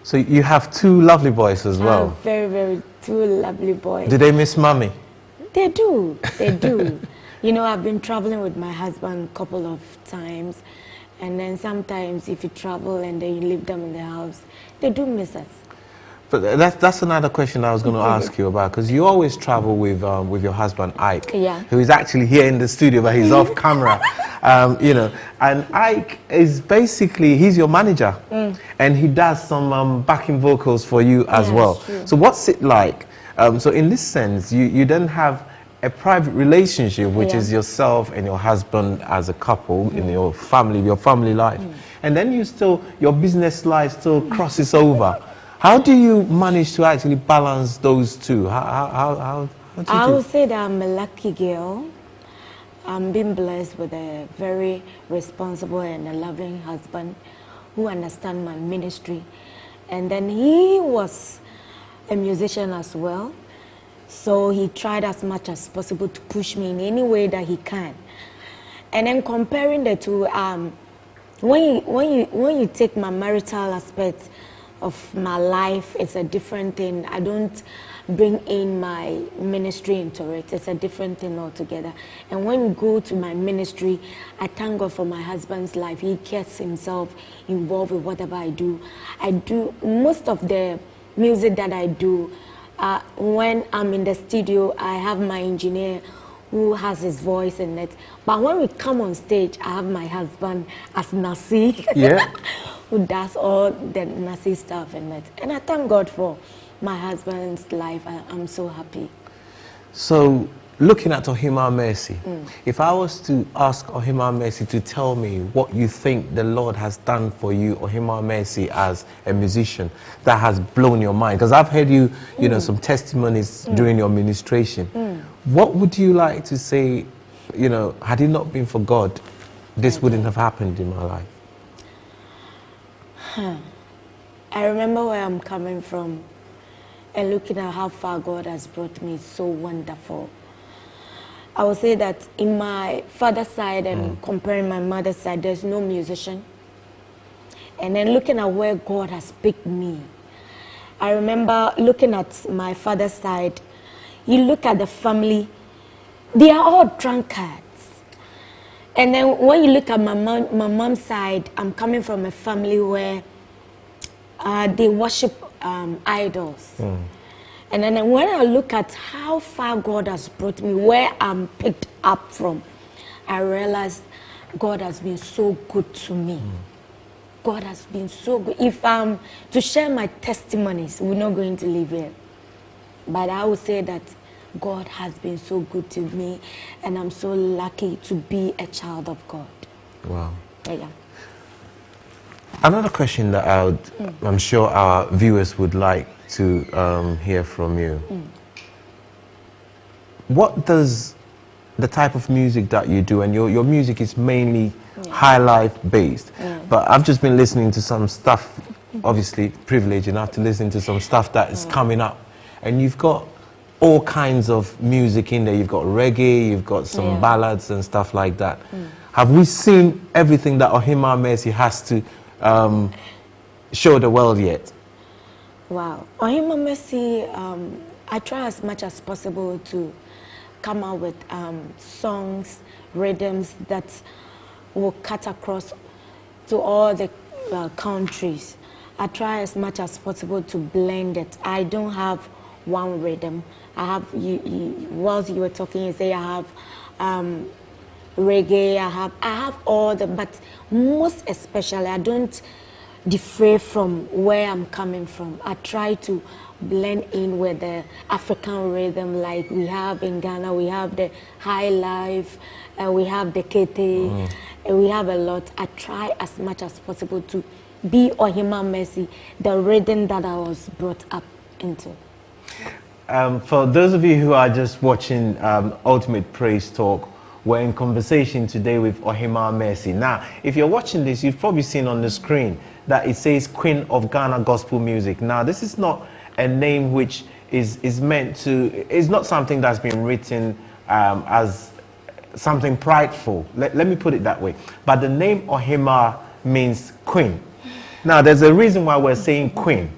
So you have two lovely boys as well. Very, very two lovely boys. Do they miss mommy? They do. They do. You know, I've been traveling with my husband a couple of times, and then sometimes if you travel and then you leave them in the house, they do miss us. But that's another question I was going to ask you about, because you always travel with your husband Ike, who is actually here in the studio, but he's off camera. You know, and Ike is basically, he's your manager, and he does some backing vocals for you as well. True. So what's it like? So in this sense, you then have a private relationship, which is yourself and your husband as a couple in your family life, and then your business life still crosses over. How do you manage to actually balance those two? How do you I would say that I'm a lucky girl. I'm being blessed with a very responsible and a loving husband who understands my ministry. And then he was a musician as well. So he tried as much as possible to push me in any way that he can. And then comparing the two, when you take my marital aspect of my life, it's a different thing. I don't bring in my ministry into it. It's a different thing altogether. And when you go to my ministry, I thank God for my husband's life. He gets himself involved with whatever I do. I do most of the music that I do. When I'm in the studio, I have my engineer who has his voice in it. But when we come on stage, I have my husband as Nasi. Yeah. Who does all the Nasi stuff in it. And I thank God for my husband's life. I'm so happy. So, looking at Ohemaa Mercy, if I was to ask Ohemaa Mercy to tell me what you think the Lord has done for you, Ohemaa Mercy, as a musician, that has blown your mind, because I've heard you know, some testimonies during your ministration. What would you like to say, you know, had it not been for God, this wouldn't have happened in my life? I remember where I'm coming from and looking at how far God has brought me. It's so wonderful. I would say that in my father's side and comparing my mother's side, there's no musician. And then looking at where God has picked me, I remember looking at my father's side, you look at the family, they are all drunkards. And then when you look at my mom's side, I'm coming from a family where they worship idols. And then when I look at how far God has brought me, where I'm picked up from, I realize God has been so good to me. God has been so good. If I'm to share my testimonies, we're not going to leave here. But I would say that God has been so good to me, and I'm so lucky to be a child of God. Wow. Yeah. Another question that I'm sure our viewers would like to hear from you. What does the type of music that you do, and your music is mainly high life based, but I've just been listening to some stuff, obviously privileged enough to listen to some stuff that is coming up, and you've got all kinds of music in there. You've got reggae, you've got some ballads and stuff like that. Have we seen everything that Ohemaa Mercy has to show the world yet? Wow. Ohemaa Mercy, I try as much as possible to come out with songs, rhythms that will cut across to all the countries. I try as much as possible to blend it. I don't have one rhythm. I have, whilst you were talking, you say I have reggae, I have all the, but most especially I don't defray from where I'm coming from. I try to blend in with the African rhythm, like we have in Ghana. We have the high life, we have the kete, and we have a lot. I try as much as possible to be Ohemaa Mercy, the rhythm that I was brought up into. For those of you who are just watching Ultimate Praise Talk, we're in conversation today with Ohemaa Mercy. Now, if you're watching this, you've probably seen on the screen that it says Queen of Ghana Gospel Music. Now, this is not a name which is meant to, it's not something that's been written as something prideful. Let me put it that way. But the name Ohemaa means queen. Now, there's a reason why we're saying Queen.